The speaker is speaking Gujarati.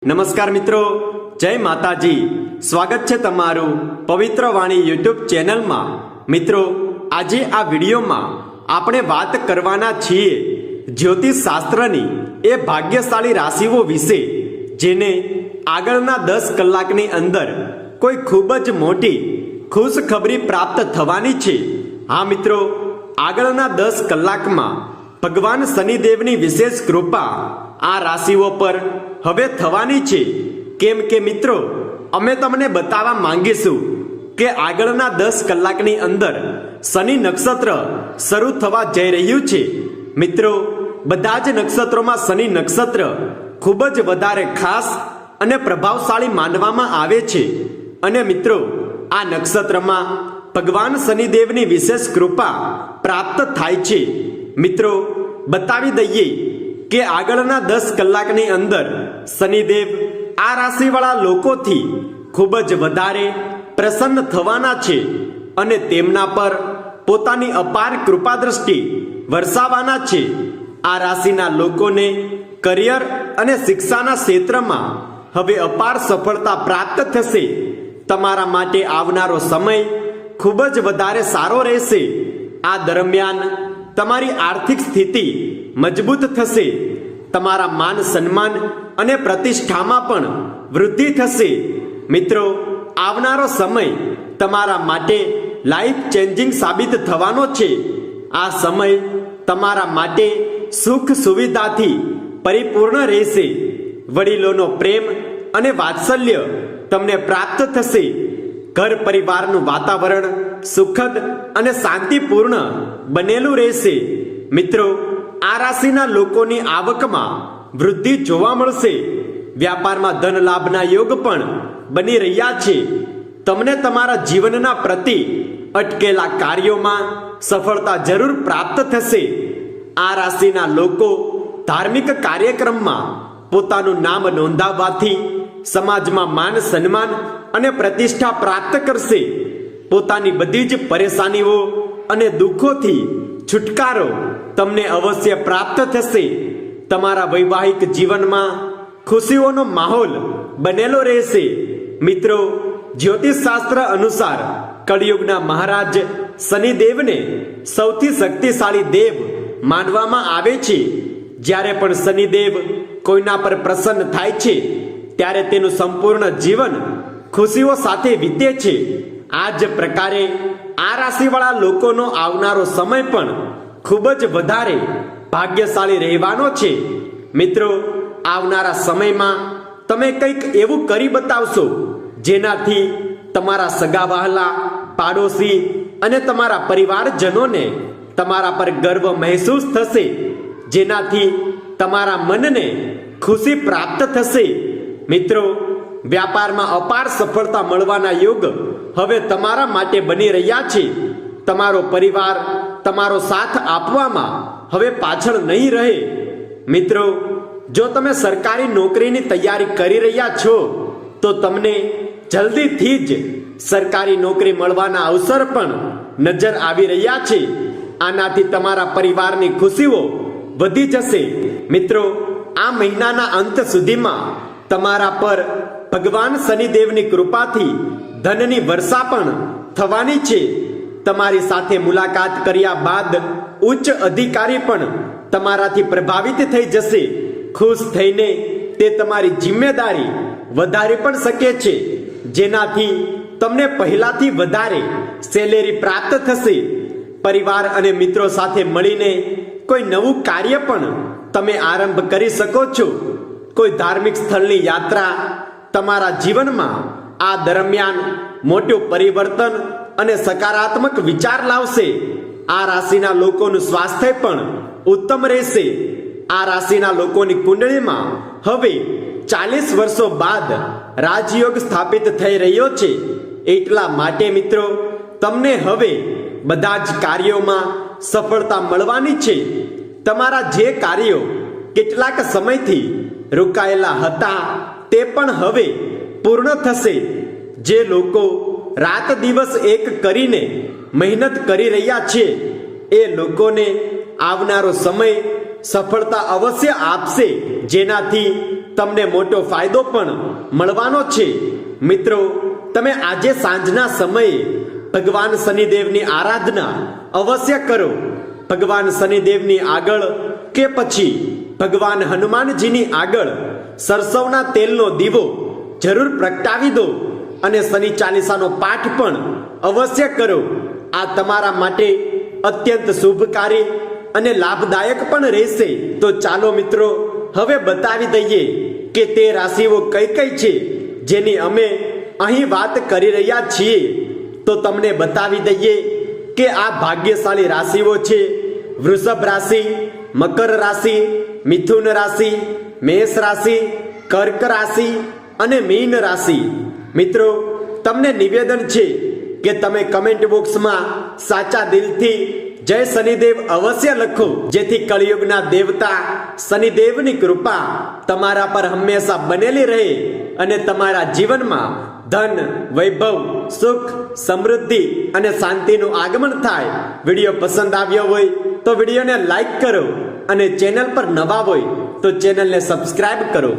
નમસ્કાર મિત્રો, જય માતાજી. સ્વાગત છે તમારું પવિત્ર વાણી યુટ્યુબ ચેનલમાં. મિત્રો, આજે આ વિડીયોમાં આપણે વાત કરવાના છીએ જ્યોતિષ શાસ્ત્રની એ ભાગ્યશાળી રાશિઓ વિશે જેને આગળના 10 કલાકની અંદર કોઈ ખૂબ જ મોટી ખુશખબરી પ્રાપ્ત થવાની છે. હા મિત્રો, આગળના 10 કલાકમાં ભગવાન શનિદેવની વિશેષ કૃપા આ રાશિઓ પર હવે થવાની છે. કેમ કે મિત્રો, અમે તમને બતાવવા માંગીશું કે આગળના 10 કલાકની અંદર શનિ નક્ષત્ર શરૂ થવા જઈ રહ્યું છે. મિત્રો, બધા જ નક્ષત્રોમાં શનિ નક્ષત્ર ખૂબ જ વધારે ખાસ અને પ્રભાવશાળી માનવામાં આવે છે. અને મિત્રો, આ નક્ષત્રમાં ભગવાન શનિદેવની વિશેષ કૃપા પ્રાપ્ત થાય છે. મિત્રો, બતાવી દઈએ કે આગળના 10 કલાકની અંદર શનિદેવ આ રાશિવાળા લોકોથી ખૂબ જ વધારે પ્રસન્ન થવાના છે અને તેમના પર પોતાની અપાર કૃપા દ્રષ્ટિ વરસાવવાના છે. આ રાશિના લોકોને કરિયર અને શિક્ષાના ક્ષેત્રમાં હવે અપાર સફળતા પ્રાપ્ત થશે. તમારા માટે આવનારો સમય ખૂબ જ વધારે સારો રહેશે. આ દરમિયાન તમારી આર્થિક સ્થિતિ મજબૂત થશે. તમારા માન સન્માન અને પ્રતિષ્ઠામાં પણ વૃદ્ધિ થશે. મિત્રો, આવનારો સમય તમારા માટે લાઈફ ચેન્જિંગ સાબિત થવાનો છે. આ સમય તમારા માટે સુખ સુવિધાથી પરિપૂર્ણ રહેશે. વડીલોનો પ્રેમ અને વાત્સલ્ય તમને પ્રાપ્ત થશે. ઘર પરિવારનું વાતાવરણ સુખદ અને શાંતિપૂર્ણ બનેલું રહેશે. મિત્રો, આ રાશિના લોકોની આવકમાં વૃદ્ધિ જોવા મળશે. વ્યાપારમાં ધન લાભના યોગ પણ બની રહ્યા છે. તમને તમારા જીવનના પ્રતિ અટકેલા કાર્યોમાં સફળતા જરૂર પ્રાપ્ત થશે. આ રાશિના લોકો ધાર્મિક કાર્યક્રમમાં પોતાનું નામ નોંધાવવાથી સમાજમાં માન સન્માન અને પ્રતિષ્ઠા પ્રાપ્ત કરશે. પોતાની બધી જ પરેશાનીઓ અને દુઃખોથી છુટકારો તમને અવશ્ય પ્રાપ્ત થશે. તમારા વૈવાહિક જીવનમાં ખુશીઓનો માહોલ બનેલો રહેશે. મિત્રો, જ્યોતિષ શાસ્ત્ર અનુસાર કળિયુગના મહારાજ શનિદેવને સૌથી શક્તિશાળી દેવ માનવામાં આવે છે. જ્યારે પણ શનિદેવ કોઈના પર પ્રસન્ન થાય છે ત્યારે તેનું સંપૂર્ણ જીવન ખુશીઓ સાથે વીતે છે. આ જ પ્રકારે આ રાશિવાળા લોકોનો આવનારો સમય પણ ખૂબ જ વધારે ભાગ્યશાળી રહેવાનો છે. મિત્રો, આવનારા સમયમાં તમે કંઈક એવું કરી બતાવશો જેનાથી તમારા સગા વહાલા, પાડોશી અને તમારા પરિવારજનોને તમારા પર ગર્વ મહેસૂસ થશે. જેનાથી તમારા મનને ખુશી પ્રાપ્ત થશે. મિત્રો, વ્યાપારમાં અપાર સફળતા મળવાના યોગ હવે તમારા માટે બની રહ્યા છે. તમારો પરિવાર તમારો સાથ આપવામાં હવે પાછળ નહીં રહે. મિત્રો, જો તમે સરકારી નોકરીની તૈયારી કરી રહ્યા છો તો તમને જલ્દીથી જ સરકારી નોકરી મળવાના અવસર પણ નજર આવી રહ્યા છે. આનાથી તમારા પરિવારની ખુશીઓ વધી જશે. મિત્રો, આ મહિનાના અંત સુધીમાં તમારા પર ભગવાન શનિદેવની કૃપાથી ધનની વર્ષા પણ થવાની છે. તમારી સાથે મુલાકાત કર્યા બાદ ઉચ્ચ અધિકારી પણ તમારાથી પ્રભાવિત થઈ જશે. ખુશ થઈને તે તમારી જિમ્મેદારી વધારી પણ શકે છે. જેનાથી તમને પહેલાથી વધારે સેલેરી પ્રાપ્ત થશે. પરિવાર અને મિત્રો સાથે મળીને કોઈ નવું કાર્ય પણ તમે આરંભ કરી શકો છો. કોઈ ધાર્મિક સ્થળની યાત્રા તમારા જીવનમાં આ દરમિયાન મોટું પરિવર્તન અને સકારાત્મક વિચાર લાવશે. આ રાશિના લોકોનું સ્વાસ્થ્ય પણ ઉત્તમ રહેશે. આ રાશિના લોકોની કુંડળીમાં હવે 40 વર્ષો બાદ રાજયોગ સ્થાપિત થઈ રહ્યો છે. એટલા માટે મિત્રો, તમને હવે બધા જ કાર્યોમાં સફળતા મળવાની છે. તમારા જે કાર્યો કેટલાક સમયથી રોકાયેલા હતા તે પણ હવે પૂર્ણ થશે. જે લોકો રાત દિવસ એક કરીને મહેનત કરી રહ્યા છે એ લોકોને આવનારો સમય સફળતા અવશ્ય આપશે. જેનાથી તમને મોટો ફાયદો પણ મળવાનો છે. મિત્રો, તમે આજે સાંજના સમયે ભગવાન શનિદેવની આરાધના અવશ્ય કરો. ભગવાન શનિદેવની આગળ કે પછી ભગવાન હનુમાનજીની આગળ સરસવના તેલનો દીવો જરૂર પ્રગટાવી દો અને શનિ ચાલીસાનો પાઠ પણ અવશ્ય કરો. આ તમારા માટે અત્યંત શુભકારી અને લાભદાયક પણ રહેશે. તો ચાલો મિત્રો, હવે બતાવી દઈએ કે તે રાશિઓ કઈ કઈ છે જેની અમે અહીં વાત કરી રહ્યા છીએ. તો તમને બતાવી દઈએ કે આ ભાગ્યશાળી રાશિઓ છે વૃષભ રાશિ, મકર રાશિ, મિથુન રાશિ, મેષ રાશિ, કર્ક રાશિ અને મીન રાશિ. મિત્રો, તમને નિવેદન છે કે તમે કમેન્ટ બોક્સમાં સાચા દિલથી જય શનિદેવ અવશ્ય લખો, જેથી કળિયુગના દેવતા શનિદેવની કૃપા તમારા પર હંમેશા બનેલી રહે અને તમારા જીવનમાં ધન, વૈભવ, સુખ, સમૃદ્ધિ અને શાંતિનું આગમન થાય. વિડીયો પસંદ આવ્યો હોય તો વિડીયોને લાઈક કરો અને ચેનલ પર નવા હોય તો ચેનલને સબસ્ક્રાઇબ કરો.